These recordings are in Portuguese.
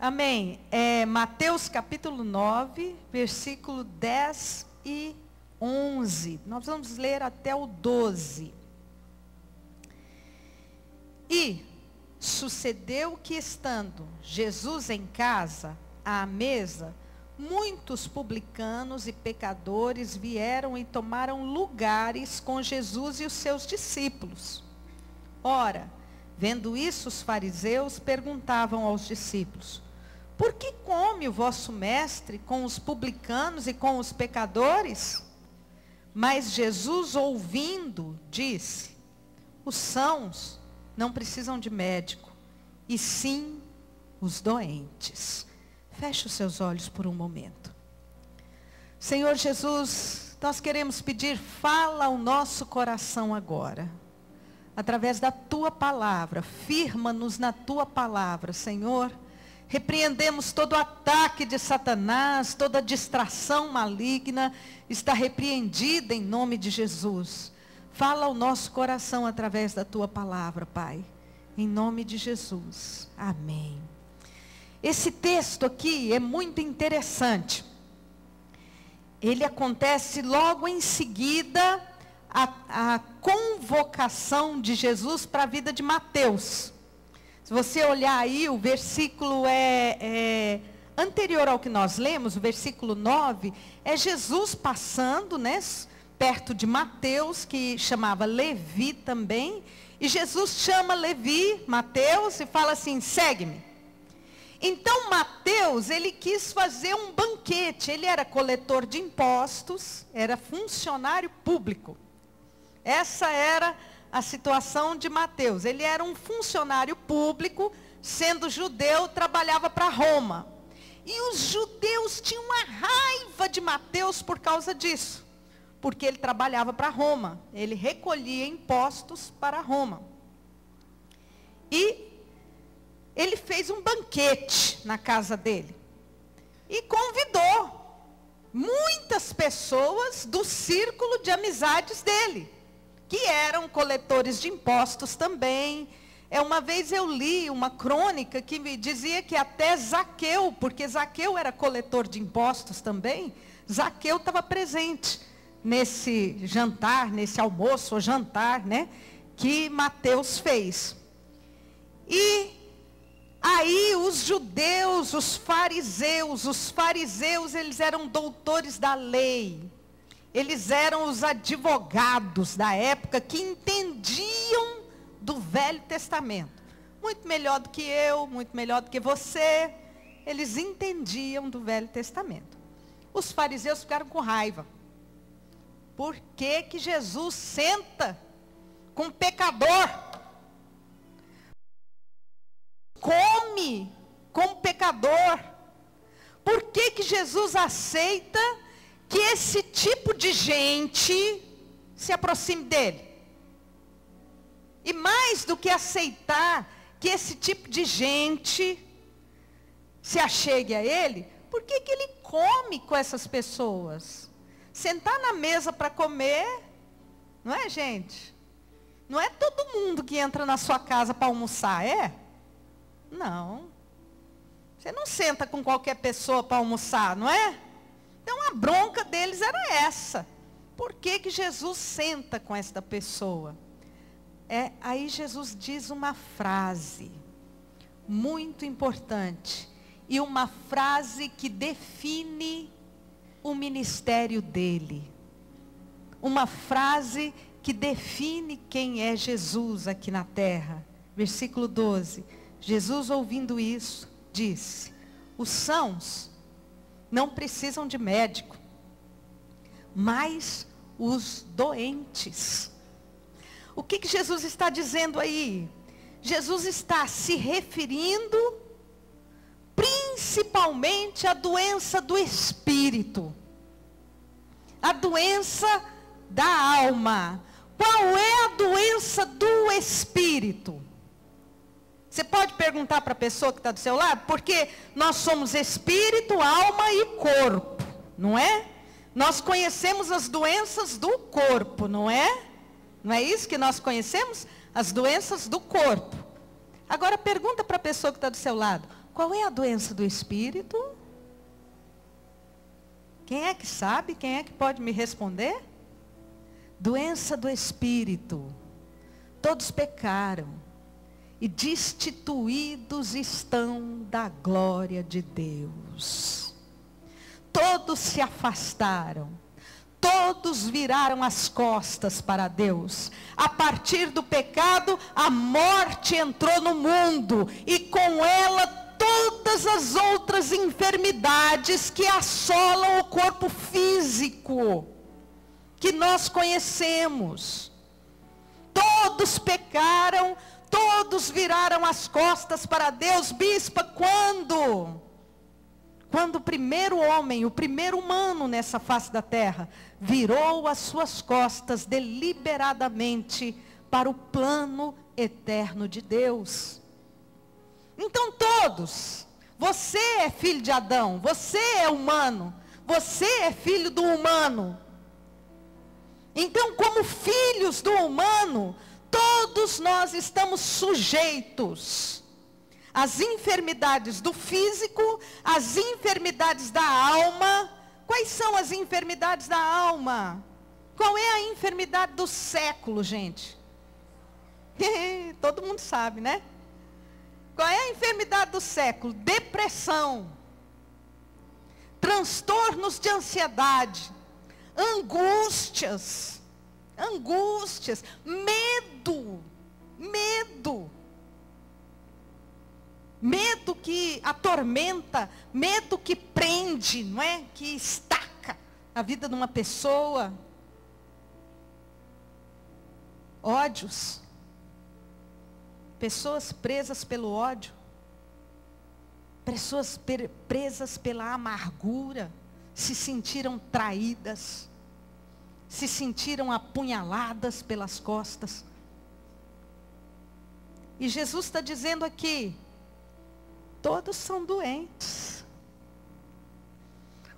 Amém. Mateus capítulo 9, versículo 10 e 11. Nós vamos ler até o 12. E sucedeu que, estando Jesus em casa, à mesa, muitos publicanos e pecadores vieram e tomaram lugares com Jesus e os seus discípulos. Ora, vendo isso, os fariseus perguntavam aos discípulos: por que come o vosso mestre com os publicanos e com os pecadores? Mas Jesus, ouvindo, disse: os sãos não precisam de médico, e sim os doentes. Feche os seus olhos por um momento. Senhor Jesus, nós queremos pedir, fala ao nosso coração agora. Através da tua palavra, firma-nos na tua palavra, Senhor. Repreendemos todo ataque de Satanás, toda distração maligna, está repreendida em nome de Jesus. Fala ao nosso coração através da tua palavra, Pai. Em nome de Jesus. Amém. Esse texto aqui é muito interessante. Ele acontece logo em seguida a convocação de Jesus para a vida de Mateus. Se você olhar aí, o versículo anterior ao que nós lemos, o versículo 9, é Jesus passando, né, perto de Mateus, que chamava Levi também. E Jesus chama Levi, Mateus, e fala assim: segue-me. Então Mateus, ele quis fazer um banquete. Ele era coletor de impostos, era funcionário público. Essa era a situação de Mateus. Ele era um funcionário público, sendo judeu, trabalhava para Roma. E os judeus tinham uma raiva de Mateus por causa disso. Porque ele trabalhava para Roma. Ele recolhia impostos para Roma. E ele fez um banquete na casa dele. E convidou muitas pessoas do círculo de amizades dele, que eram coletores de impostos também. Uma vez eu li uma crônica que me dizia que até Zaqueu, porque Zaqueu era coletor de impostos também, Zaqueu estava presente nesse jantar, nesse almoço ou jantar, né, que Mateus fez. E aí os judeus, os fariseus, eles eram doutores da lei. Eles eram os advogados da época que entendiam do Velho Testamento. Muito melhor do que eu, muito melhor do que você. Eles entendiam do Velho Testamento. Os fariseus ficaram com raiva. Por que que Jesus senta com pecador? Come com pecador? Por que que Jesus aceita que esse tipo de gente se aproxime dele? E mais do que aceitar que esse tipo de gente se achegue a ele, por que que ele come com essas pessoas? Sentar na mesa para comer, não é, gente? Não é todo mundo que entra na sua casa para almoçar, é? Não. Você não senta com qualquer pessoa para almoçar, não é? Então a bronca deles era essa. Por que que Jesus senta com esta pessoa? Aí Jesus diz uma frase muito importante. E uma frase que define o ministério dele. Uma frase que define quem é Jesus aqui na terra. Versículo 12. Jesus, ouvindo isso, disse: os sãos não precisam de médico, mas os doentes. O que que Jesus está dizendo aí? Jesus está se referindo principalmente à doença do espírito, a doença da alma. Qual é a doença do espírito? Você pode perguntar para a pessoa que está do seu lado, porque nós somos espírito, alma e corpo, não é? Nós conhecemos as doenças do corpo, não é? Não é isso que nós conhecemos? As doenças do corpo. Agora pergunta para a pessoa que está do seu lado: Qual é a doença do espírito? Quem é que sabe? Quem é que pode me responder? Doença do espírito. Todos pecaram e destituídos estão da glória de Deus. Todos se afastaram. Todos viraram as costas para Deus. A partir do pecado, a morte entrou no mundo. E com ela, todas as outras enfermidades que assolam o corpo físico, que nós conhecemos. Todos pecaram, todos viraram as costas para Deus. Bispa, quando? Quando o primeiro homem, o primeiro humano nessa face da terra, virou as suas costas deliberadamente para o plano eterno de Deus. Então todos, você é filho de Adão, você é humano, você é filho do humano. Então, como filhos do humano, todos nós estamos sujeitos às enfermidades do físico, às enfermidades da alma. Quais são as enfermidades da alma? Qual é a enfermidade do século, gente? Todo mundo sabe, né? Qual é a enfermidade do século? Depressão, transtornos de ansiedade, angústias, medo, medo que atormenta, medo que prende, não é? Que estaca a vida de uma pessoa. Ódios, pessoas presas pelo ódio, pessoas presas pela amargura, se sentiram traídas, se sentiram apunhaladas pelas costas. E Jesus está dizendo aqui, todos são doentes.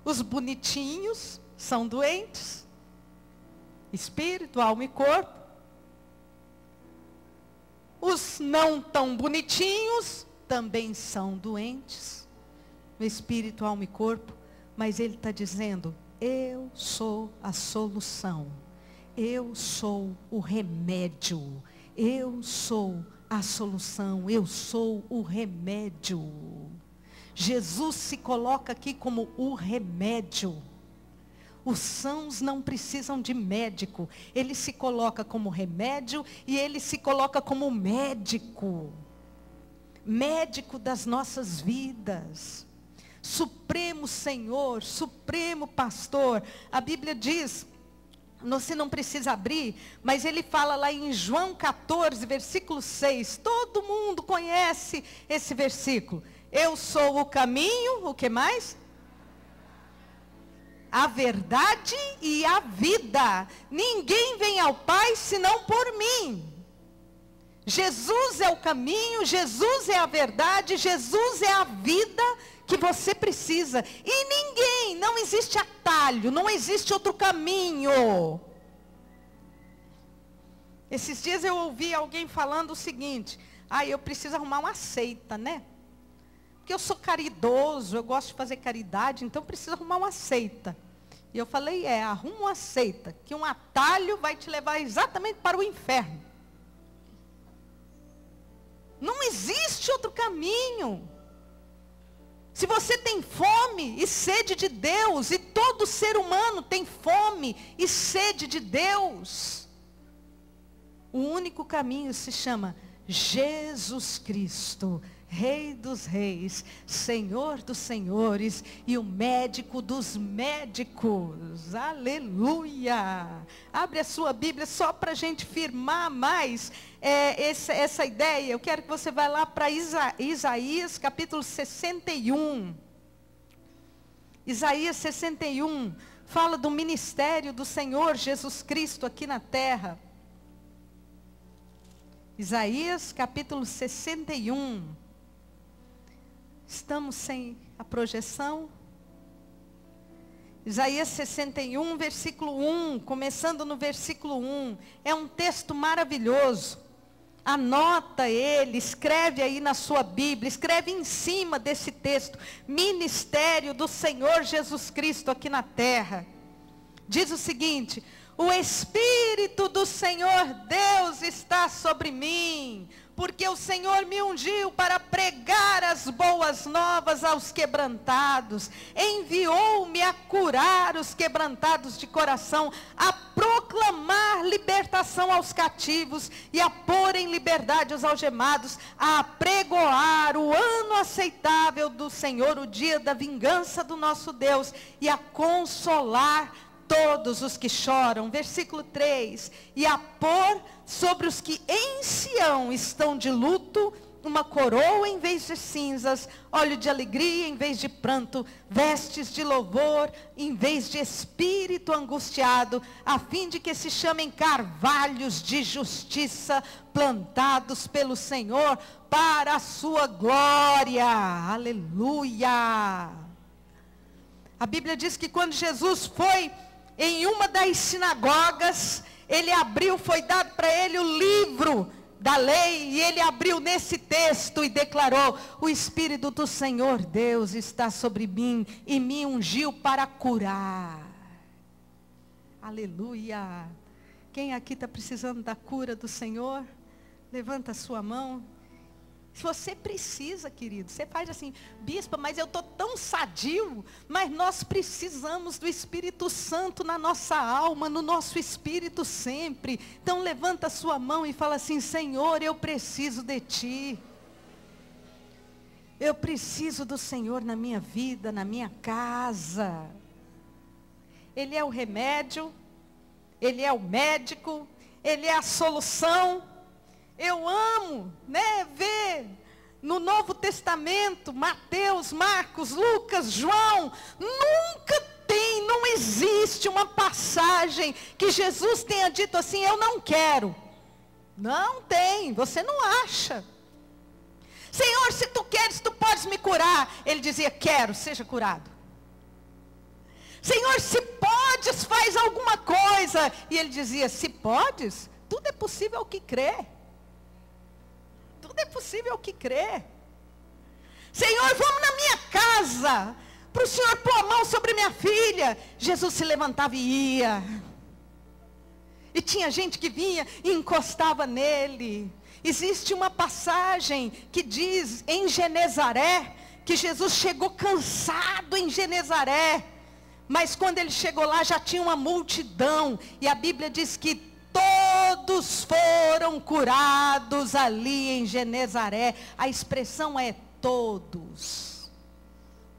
Os bonitinhos são doentes, espírito, alma e corpo. Os não tão bonitinhos também são doentes, no espírito, alma e corpo. Mas ele está dizendo, eu sou a solução, eu sou o remédio, eu sou a solução, eu sou o remédio. Jesus se coloca aqui como o remédio. Os sãos não precisam de médico, ele se coloca como remédio e ele se coloca como médico, médico das nossas vidas. Supremo Senhor, Supremo Pastor. A Bíblia diz, você não precisa abrir, mas ele fala lá em João 14, versículo 6. Todo mundo conhece esse versículo. Eu sou o caminho, o que mais? A verdade e a vida. Ninguém vem ao Pai senão por mim. Jesus é o caminho, Jesus é a verdade, Jesus é a vida que você precisa. E ninguém, não existe atalho, não existe outro caminho. Esses dias eu ouvi alguém falando o seguinte, eu preciso arrumar uma seita, né? Porque eu sou caridoso, eu gosto de fazer caridade, então eu preciso arrumar uma seita. E eu falei, arruma uma seita, que um atalho vai te levar exatamente para o inferno. Não existe outro caminho. Se você tem fome e sede de Deus, e todo ser humano tem fome e sede de Deus, o único caminho se chama Jesus Cristo, Rei dos reis, Senhor dos senhores e o médico dos médicos. Aleluia! Abre a sua Bíblia só para a gente firmar mais essa ideia. Eu quero que você vá lá para Isaías capítulo 61. Isaías 61 fala do ministério do Senhor Jesus Cristo aqui na terra. Isaías capítulo 61. Estamos sem a projeção. Isaías 61, versículo 1, começando no versículo 1. É um texto maravilhoso. Anota ele, escreve aí na sua Bíblia, escreve em cima desse texto, ministério do Senhor Jesus Cristo aqui na terra. Diz o seguinte: o Espírito do Senhor Deus está sobre mim, porque o Senhor me ungiu para pregar as boas novas aos quebrantados, enviou-me a curar os quebrantados de coração, a proclamar libertação aos cativos e a pôr em liberdade os algemados, a apregoar o ano aceitável do Senhor, o dia da vingança do nosso Deus, e a consolar todos os que choram. Versículo 3, e a pôr sobre os que em Sião estão de luto, uma coroa em vez de cinzas, óleo de alegria em vez de pranto, vestes de louvor em vez de espírito angustiado, a fim de que se chamem carvalhos de justiça, plantados pelo Senhor para a sua glória. Aleluia! A Bíblia diz que quando Jesus foi em uma das sinagogas, ele abriu, foi dado para ele o livro da lei, e ele abriu nesse texto e declarou: o Espírito do Senhor Deus está sobre mim, e me ungiu para curar. Aleluia! Quem aqui está precisando da cura do Senhor? Levanta a sua mão. Se você precisa, querido, você faz assim: bispa, mas eu estou tão sadio. Mas nós precisamos do Espírito Santo na nossa alma, no nosso espírito sempre. Então levanta a sua mão e fala assim: Senhor, eu preciso de Ti. Eu preciso do Senhor na minha vida, na minha casa. Ele é o remédio, Ele é o médico, Ele é a solução. Eu amo, ver no Novo Testamento, Mateus, Marcos, Lucas, João, não existe uma passagem que Jesus tenha dito assim: eu não quero. Não tem, você não acha. Senhor, se tu queres, tu podes me curar. Ele dizia: quero, seja curado. Senhor, se podes, faz alguma coisa. E ele dizia: se podes, tudo é possível ao que crê. Tudo é possível ao que crê. Senhor, vamos na minha casa, para o Senhor pôr a mão sobre minha filha. Jesus se levantava e ia. E tinha gente que vinha e encostava nele. Existe uma passagem que diz em Genezaré, que Jesus chegou cansado em Genezaré. Mas quando ele chegou lá já tinha uma multidão. E a Bíblia diz que todos foram curados ali em Genezaré. A expressão é todos.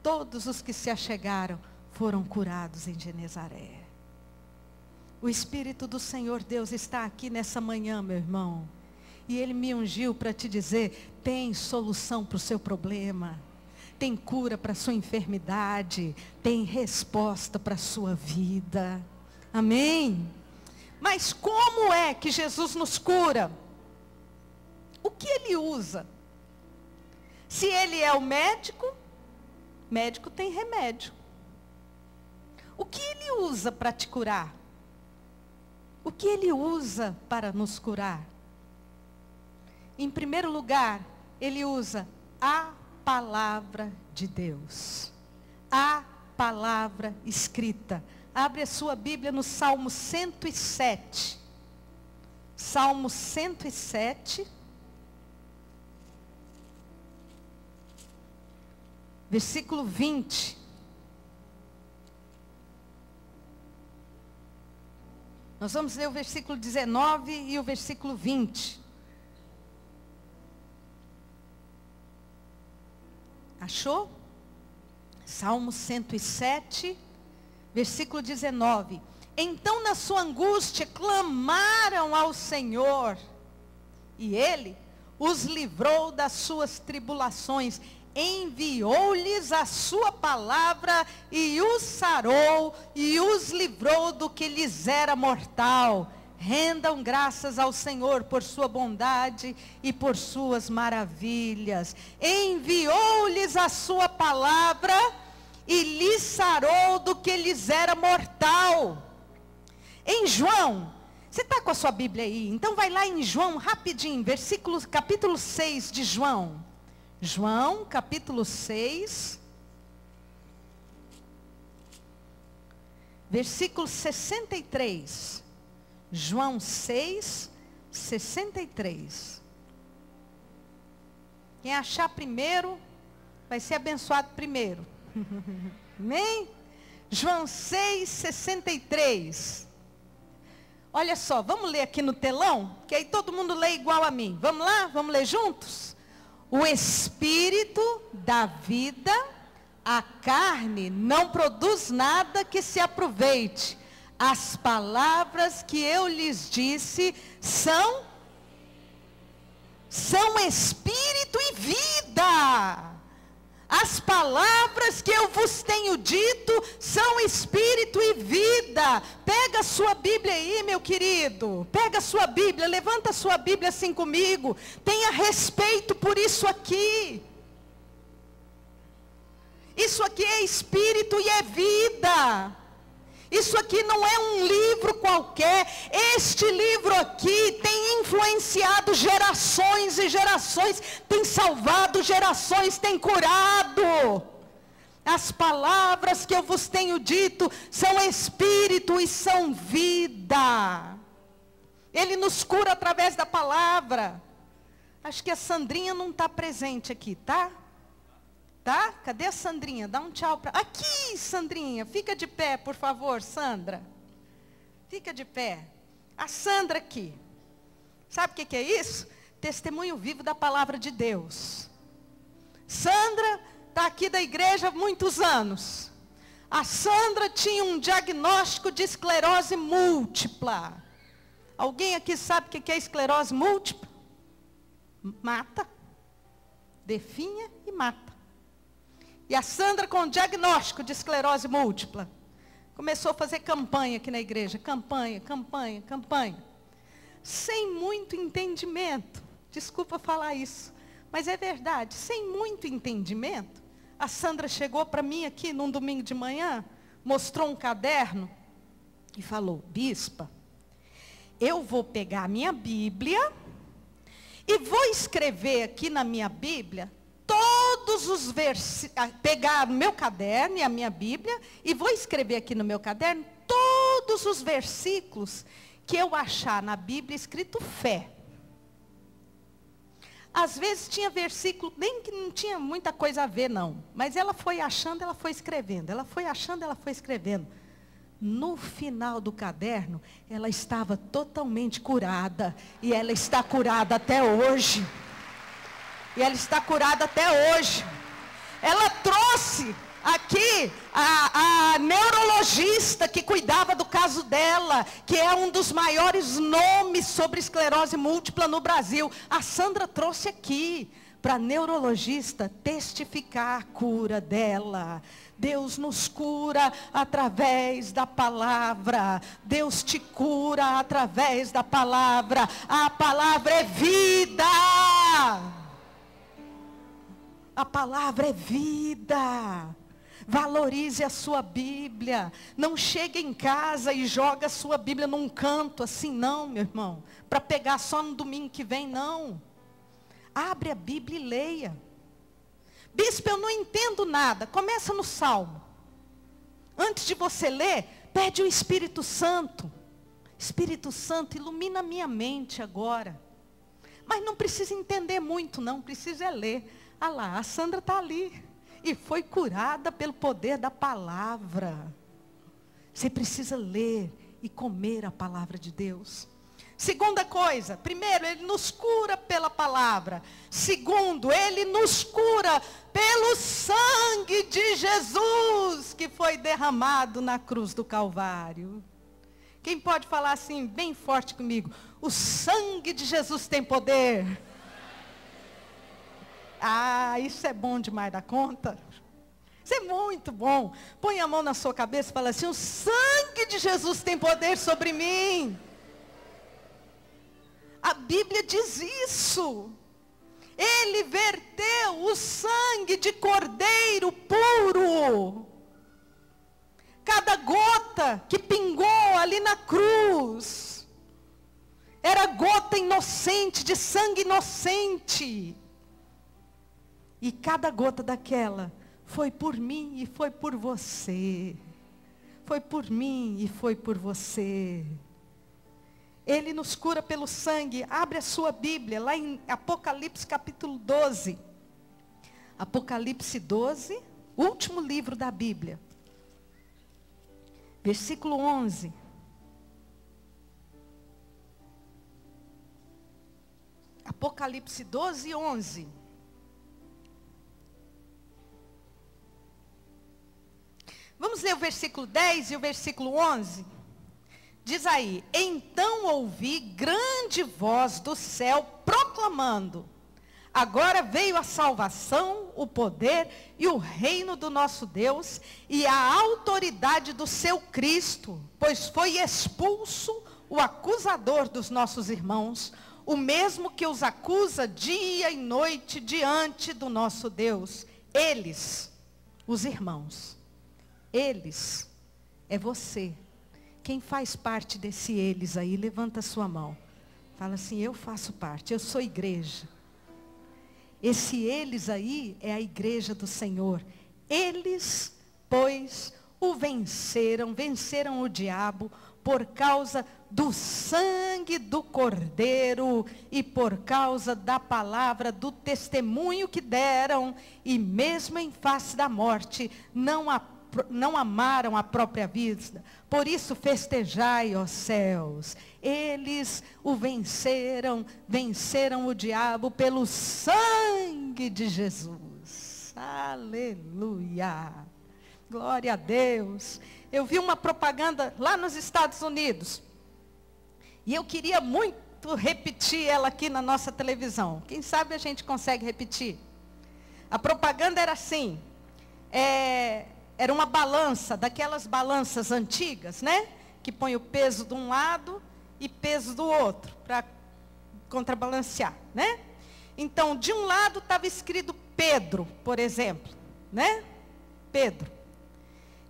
Todos os que se achegaram foram curados em Genezaré. O Espírito do Senhor Deus está aqui nessa manhã, meu irmão. E Ele me ungiu para te dizer: tem solução para o seu problema. Tem cura para a sua enfermidade. Tem resposta para a sua vida. Amém? Mas como é que Jesus nos cura? O que Ele usa? Se Ele é o médico, médico tem remédio. O que Ele usa para te curar? O que Ele usa para nos curar? Em primeiro lugar, Ele usa a palavra de Deus. A palavra escrita. Abre a sua Bíblia no Salmo 107. Salmo 107. Versículo 20. Nós vamos ler o versículo 19 e o versículo 20. Achou? Salmo 107, versículo 19. Então na sua angústia clamaram ao Senhor, e Ele os livrou das suas tribulações. Enviou-lhes a sua palavra e os sarou e os livrou do que lhes era mortal. Rendam graças ao Senhor por sua bondade e por suas maravilhas. Enviou-lhes a sua palavra e lhes sarou do que lhes era mortal. Em João Você está com a sua Bíblia aí? Então vai lá em João, rapidinho, capítulo 6 de João. João, capítulo 6, versículo 63. João 6, 63. Quem achar primeiro, vai ser abençoado primeiro. Amém? João 6, 63. Olha só, vamos ler aqui no telão, que aí todo mundo lê igual a mim. Vamos lá? Vamos ler juntos? O Espírito da vida, a carne não produz nada que se aproveite. As palavras que eu lhes disse são Espírito e vida. As palavras que eu vos tenho dito são Espírito e vida. Pega a sua Bíblia aí, meu querido. Pega a sua Bíblia, levanta a sua Bíblia assim comigo. Tenha respeito por isso aqui. Isso aqui é Espírito e é vida. Isso aqui não é um livro qualquer. Este livro aqui tem influenciado gerações e gerações, tem salvado gerações, tem curado. As palavras que eu vos tenho dito são Espírito e são vida. Ele nos cura através da palavra. Acho que a Sandrinha não está presente aqui, tá? Tá? Cadê a Sandrinha? Dá um tchau para... Aqui, Sandrinha. Fica de pé, por favor, Sandra. Fica de pé. A Sandra aqui. Sabe o que é isso? Testemunho vivo da palavra de Deus. Sandra está aqui da igreja há muitos anos. A Sandra tinha um diagnóstico de esclerose múltipla. Alguém aqui sabe o que é esclerose múltipla? Mata. Definha e mata. E a Sandra, com diagnóstico de esclerose múltipla, começou a fazer campanha aqui na igreja. Campanha. Sem muito entendimento. Desculpa falar isso, mas é verdade. Sem muito entendimento, a Sandra chegou para mim aqui num domingo de manhã, mostrou um caderno e falou: bispa, eu vou pegar a minha Bíblia e vou escrever aqui na minha Bíblia todos os versículos, pegar o meu caderno e a minha Bíblia, e vou escrever aqui no meu caderno todos os versículos que eu achar na Bíblia escrito fé. Às vezes tinha versículo, nem que não tinha muita coisa a ver não, mas ela foi achando, ela foi escrevendo, ela foi achando, ela foi escrevendo. No final do caderno, ela estava totalmente curada, e ela está curada até hoje. E ela está curada até hoje. Ela trouxe aqui a neurologista que cuidava do caso dela, que é um dos maiores nomes sobre esclerose múltipla no Brasil. A Sandra trouxe aqui para a neurologista testificar a cura dela. Deus nos cura através da palavra. Deus te cura através da palavra. A palavra é vida. A palavra é vida. Valorize a sua Bíblia. Não chegue em casa e joga a sua Bíblia num canto assim, não, meu irmão. Para pegar só no domingo que vem, não. Abre a Bíblia e leia. Bispo, eu não entendo nada. Começa no Salmo. Antes de você ler, pede o Espírito Santo. Espírito Santo, ilumina a minha mente agora. Mas não precisa entender muito, não. Precisa ler. Ah lá, a Sandra está ali. E foi curada pelo poder da palavra. Você precisa ler e comer a palavra de Deus. Segunda coisa, primeiro, Ele nos cura pela palavra. Segundo, Ele nos cura pelo sangue de Jesus, que foi derramado na cruz do Calvário. Quem pode falar assim, bem forte comigo? O sangue de Jesus tem poder. Ah, isso é bom demais da conta. Isso é muito bom. Põe a mão na sua cabeça e fala assim: o sangue de Jesus tem poder sobre mim. A Bíblia diz isso. Ele verteu o sangue de cordeiro puro. Cada gota que pingou ali na cruz Era gota inocente, de sangue inocente. E cada gota daquela foi por mim e foi por você. Foi por mim e foi por você. Ele nos cura pelo sangue. Abre a sua Bíblia, lá em Apocalipse capítulo 12. Apocalipse 12, último livro da Bíblia. Versículo 11. Apocalipse 12, 11. Vamos ler o versículo 10 e o versículo 11. Diz aí: então ouvi grande voz do céu proclamando: agora veio a salvação, o poder e o reino do nosso Deus e a autoridade do seu Cristo, pois foi expulso o acusador dos nossos irmãos, o mesmo que os acusa dia e noite diante do nosso Deus. Eles, os irmãos, eles, é você. Quem faz parte desse eles aí, levanta a sua mão. Fala assim: eu faço parte, eu sou igreja. Esse eles aí é a igreja do Senhor. Eles, pois, o venceram o diabo por causa do sangue do Cordeiro e por causa da palavra do testemunho que deram, e mesmo em face da morte, não amaram a própria vida. Por isso festejai, ó céus. Eles o venceram o diabo pelo sangue de Jesus. Aleluia. Glória a Deus. Eu vi uma propaganda lá nos Estados Unidos. E eu queria muito repetir ela aqui na nossa televisão. Quem sabe a gente consegue repetir. A propaganda era assim. Era uma balança, daquelas balanças antigas, né? Que põe o peso de um lado e peso do outro, para contrabalancear, né? Então, de um lado estava escrito Pedro, por exemplo, né? Pedro.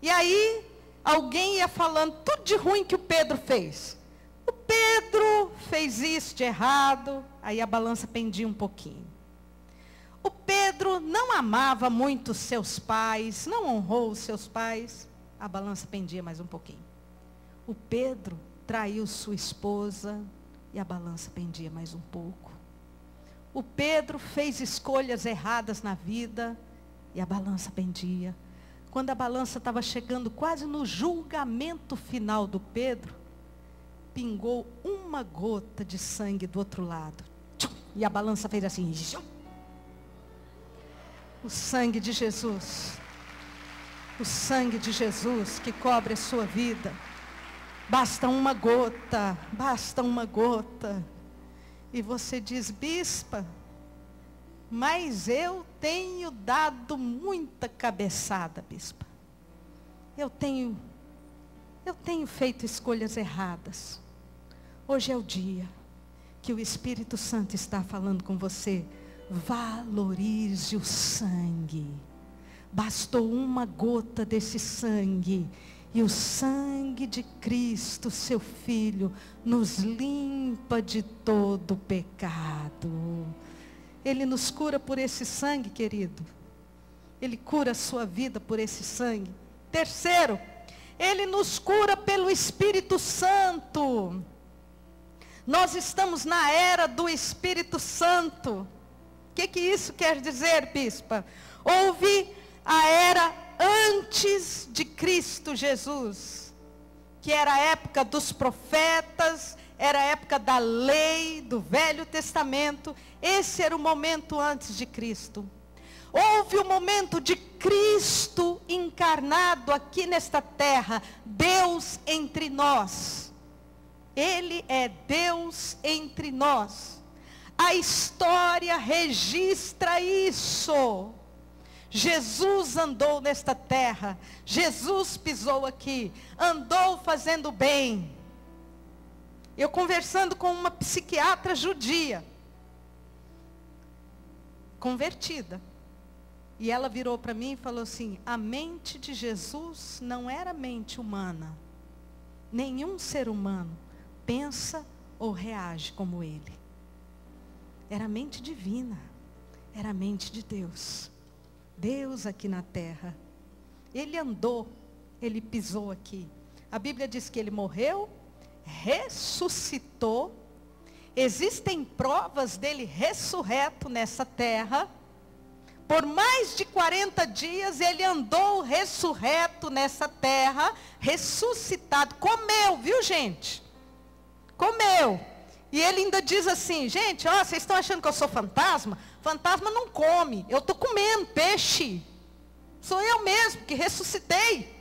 E aí, alguém ia falando tudo de ruim que o Pedro fez. O Pedro fez isso de errado, aí a balança pendia um pouquinho. O Pedro não amava muito seus pais, não honrou os seus pais, a balança pendia mais um pouquinho. O Pedro traiu sua esposa e a balança pendia mais um pouco. O Pedro fez escolhas erradas na vida e a balança pendia. Quando a balança estava chegando quase no julgamento final do Pedro, pingou uma gota de sangue do outro lado. E a balança fez assim. O sangue de Jesus. O sangue de Jesus que cobre a sua vida. Basta uma gota. Basta uma gota. E você diz: bispa, mas eu tenho dado muita cabeçada, bispa. Eu tenho feito escolhas erradas. Hoje é o dia que o Espírito Santo está falando com você. Valorize o sangue. Bastou uma gota desse sangue. E o sangue de Cristo, seu Filho, nos limpa de todo pecado. Ele nos cura por esse sangue, querido. Ele cura a sua vida por esse sangue. Terceiro, Ele nos cura pelo Espírito Santo. Nós estamos na era do Espírito Santo. O que isso quer dizer, bispa? Houve a era antes de Cristo Jesus, que era a época dos profetas, era a época da lei, do Velho Testamento. Esse era o momento antes de Cristo. Houve o momento de Cristo encarnado aqui nesta terra, Deus entre nós. Ele é Deus entre nós. A história registra isso. Jesus andou nesta terra. Jesus pisou aqui. Andou fazendo bem. Eu conversando com uma psiquiatra judia. Convertida. E ela virou para mim e falou assim: a mente de Jesus não era mente humana. Nenhum ser humano pensa ou reage como ele. Era a mente divina, era a mente de Deus. Deus aqui na terra. Ele andou, ele pisou aqui. A Bíblia diz que ele morreu, ressuscitou. Existem provas dele ressurreto nessa terra. Por mais de 40 dias ele andou ressurreto nessa terra, ressuscitado. Comeu, viu, gente? Comeu. E ele ainda diz assim, gente, ó, vocês estão achando que eu sou fantasma? Fantasma não come, eu estou comendo peixe. Sou eu mesmo que ressuscitei.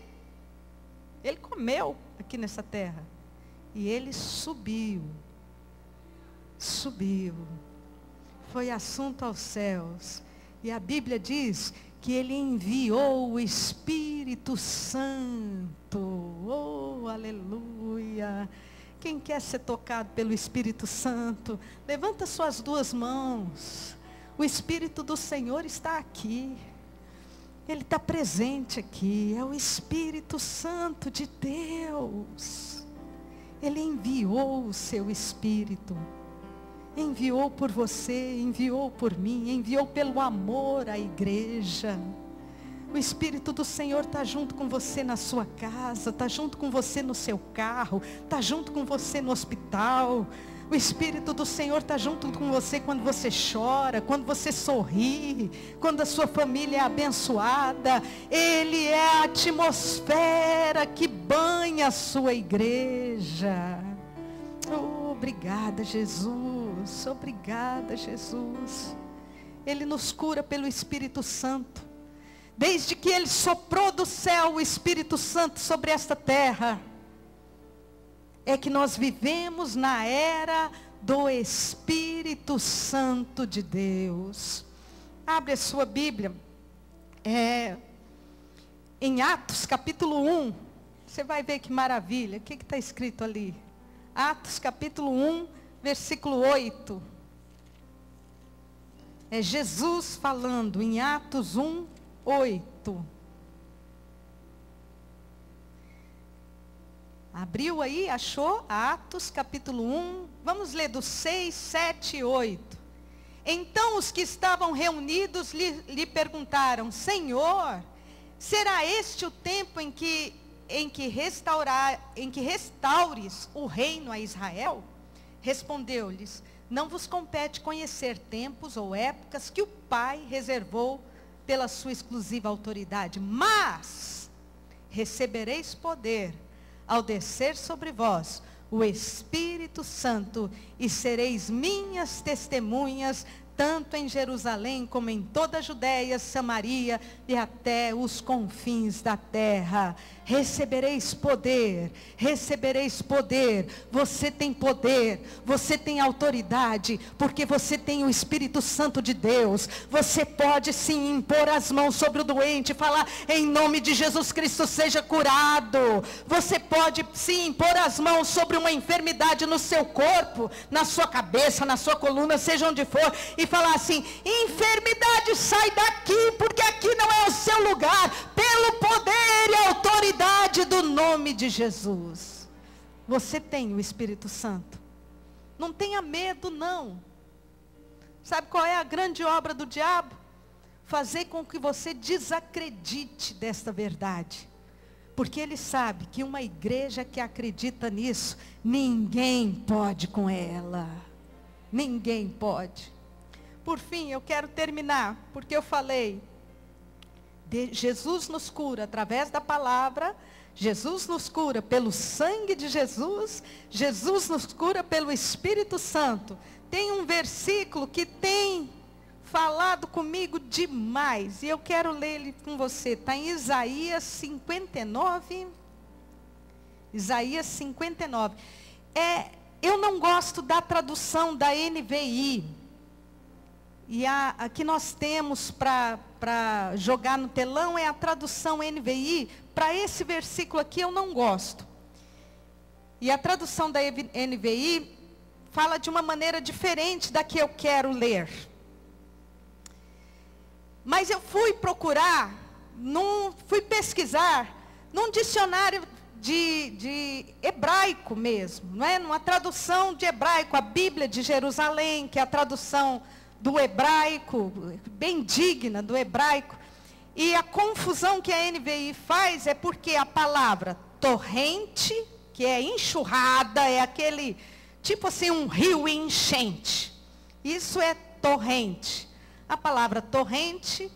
Ele comeu aqui nessa terra. E ele subiu. Subiu. Foi assunto aos céus. E a Bíblia diz que ele enviou o Espírito Santo. Oh, aleluia. Quem quer ser tocado pelo Espírito Santo, levanta suas duas mãos. O Espírito do Senhor está aqui. Ele está presente aqui. É o Espírito Santo de Deus. Ele enviou o seu Espírito. Enviou por você, enviou por mim, enviou pelo amor à igreja. O Espírito do Senhor está junto com você na sua casa, está junto com você no seu carro, está junto com você no hospital. O Espírito do Senhor está junto com você quando você chora, quando você sorri, quando a sua família é abençoada. Ele é a atmosfera que banha a sua igreja. Oh, obrigada, Jesus. Obrigada, Jesus. Ele nos cura pelo Espírito Santo. Desde que ele soprou do céu o Espírito Santo sobre esta terra, é que nós vivemos na era do Espírito Santo de Deus. Abre a sua Bíblia. Em Atos capítulo 1. Você vai ver que maravilha. O que está escrito ali? Atos capítulo 1, versículo 8. É Jesus falando em Atos 1, 8. Abriu aí, achou? Atos capítulo 1. Vamos ler do 6, 7 e 8. Então os que estavam reunidos lhe perguntaram: Senhor, será este o tempo em que restaures o reino a Israel? Respondeu-lhes: não vos compete conhecer tempos ou épocas que o Pai reservou pela sua exclusiva autoridade, mas recebereis poder ao descer sobre vós o Espírito Santo, e sereis minhas testemunhas, tanto em Jerusalém como em toda a Judéia, Samaria e até os confins da terra. Recebereis poder, recebereis poder. Você tem poder, você tem autoridade, porque você tem o Espírito Santo de Deus. Você pode sim impor as mãos sobre o doente e falar: em nome de Jesus Cristo seja curado. Você pode sim impor as mãos sobre uma enfermidade no seu corpo, na sua cabeça, na sua coluna, seja onde for, e falar assim: enfermidade, sai daqui, porque aqui não é o seu lugar, pelo poder e autoridade do nome de Jesus. Você tem o Espírito Santo. Não tenha medo, não. Sabe qual é a grande obra do diabo? Fazer com que você desacredite desta verdade. Porque ele sabe que uma igreja que acredita nisso, ninguém pode com ela. Ninguém pode. Por fim, eu quero terminar, porque eu falei, Jesus nos cura através da palavra, Jesus nos cura pelo sangue de Jesus, Jesus nos cura pelo Espírito Santo. Tem um versículo que tem falado comigo demais, e eu quero ler ele com você. Está em Isaías 59. Isaías 59. Eu não gosto da tradução da NVI. E a que nós temos para jogar no telão é a tradução NVI. Para esse versículo aqui eu não gosto. E a tradução da NVI fala de uma maneira diferente da que eu quero ler. Mas eu fui procurar, fui pesquisar num dicionário de hebraico mesmo, não é? Numa tradução de hebraico, a Bíblia de Jerusalém, que é a tradução do hebraico, bem digna do hebraico. E a confusão que a NVI faz é porque a palavra torrente, que é enxurrada, é aquele, tipo assim, um rio em enchente. Isso é torrente. A palavra torrente,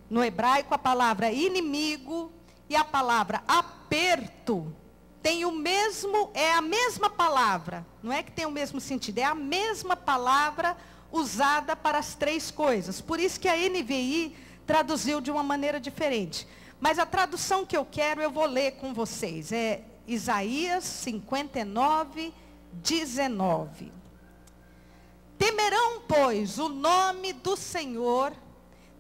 no hebraico, a palavra inimigo e a palavra aperto tem o mesmo, é a mesma palavra. Não é que tem o mesmo sentido, é a mesma palavra usada para as três coisas. Por isso que a NVI traduziu de uma maneira diferente. Mas a tradução que eu quero, eu vou ler com vocês. É Isaías 59, 19. Temerão, pois, o nome do Senhor,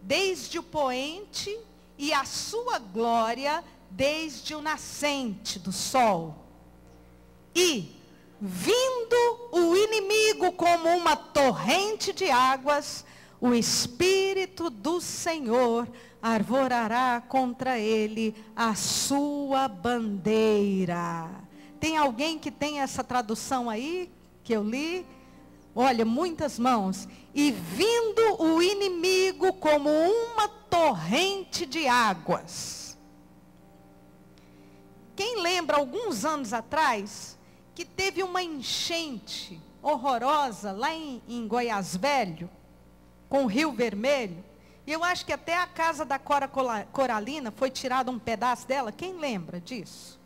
desde o poente, e a sua glória, desde o nascente do sol. E, vindo o inimigo como uma torrente de águas, o Espírito do Senhor arvorará contra ele a sua bandeira. Tem alguém que tem essa tradução aí, que eu li? Olha, muitas mãos. E vindo o inimigo como uma torrente de águas. Quem lembra, alguns anos atrás, que teve uma enchente horrorosa lá em Goiás Velho, com o Rio Vermelho, e eu acho que até a casa da Cora Coralina foi tirado um pedaço dela. Quem lembra disso?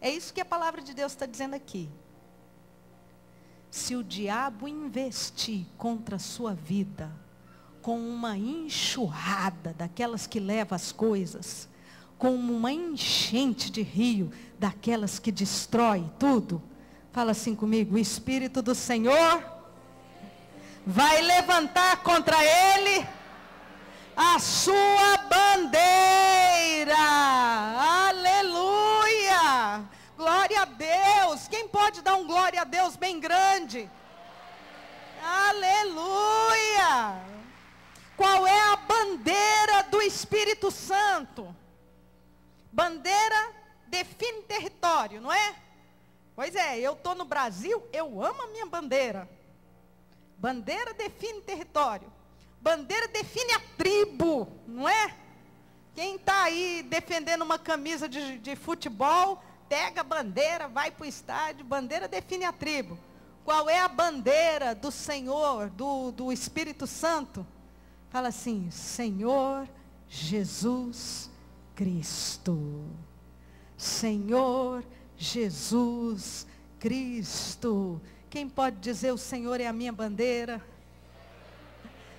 É isso que a palavra de Deus está dizendo aqui. Se o diabo investir contra a sua vida, com uma enxurrada daquelas que leva as coisas, com uma enchente de rio, daquelas que destrói tudo, fala assim comigo: o Espírito do Senhor vai levantar contra ele a sua bandeira. Aleluia! Glória a Deus. Quem pode dar um glória a Deus bem grande? Aleluia! Qual é a bandeira do Espírito Santo? Bandeira define território, não é? Pois é, eu estou no Brasil, eu amo a minha bandeira. Bandeira define território. Bandeira define a tribo, não é? Quem está aí defendendo uma camisa de futebol, pega a bandeira, vai para o estádio. Bandeira define a tribo. Qual é a bandeira do Senhor, do Espírito Santo? Fala assim: Senhor Jesus Cristo. Senhor Jesus Cristo. Quem pode dizer: o Senhor é a minha bandeira?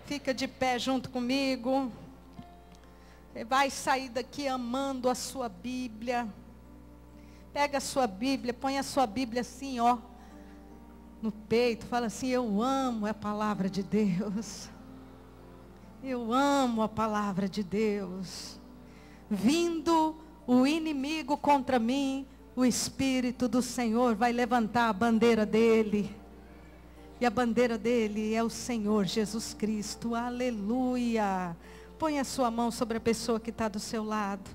Fica de pé junto comigo. Você vai sair daqui amando a sua Bíblia. Pega a sua Bíblia, põe a sua Bíblia assim, ó, no peito. Fala assim: eu amo a palavra de Deus. Eu amo a palavra de Deus. Vindo o inimigo contra mim, o Espírito do Senhor vai levantar a bandeira dele. E a bandeira dele é o Senhor Jesus Cristo. Aleluia. Põe a sua mão sobre a pessoa que está do seu lado.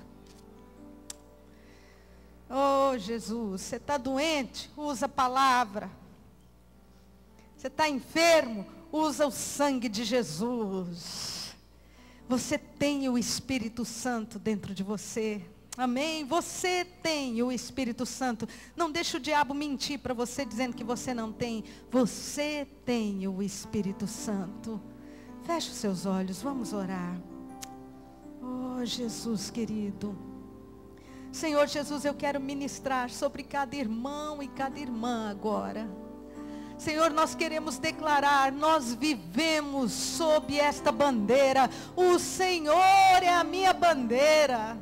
Oh, Jesus, você está doente? Usa a palavra. Você está enfermo? Usa o sangue de Jesus. Você tem o Espírito Santo dentro de você. Amém? Você tem o Espírito Santo. Não deixe o diabo mentir para você dizendo que você não tem. Você tem o Espírito Santo. Feche os seus olhos, vamos orar. Oh, Jesus querido. Senhor Jesus, eu quero ministrar sobre cada irmão e cada irmã agora. Senhor, nós queremos declarar, nós vivemos sob esta bandeira. O Senhor é a minha bandeira.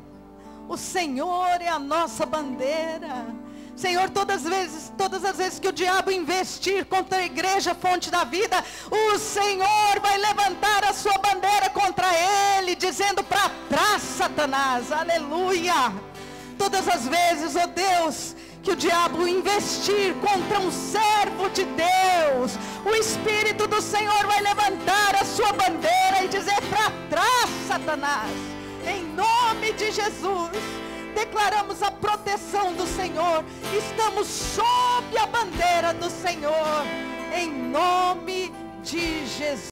O Senhor é a nossa bandeira. Senhor, todas as vezes que o diabo investir contra a igreja Fonte da Vida, o Senhor vai levantar a sua bandeira contra ele, dizendo: para trás, Satanás. Aleluia. Todas as vezes, ó Deus, que o diabo investir contra um servo de Deus, o Espírito do Senhor vai levantar a sua bandeira e dizer: para trás, Satanás. Em nome de Jesus. declaramos a proteção do Senhor. Estamos sob a bandeira do Senhor, em nome de Jesus.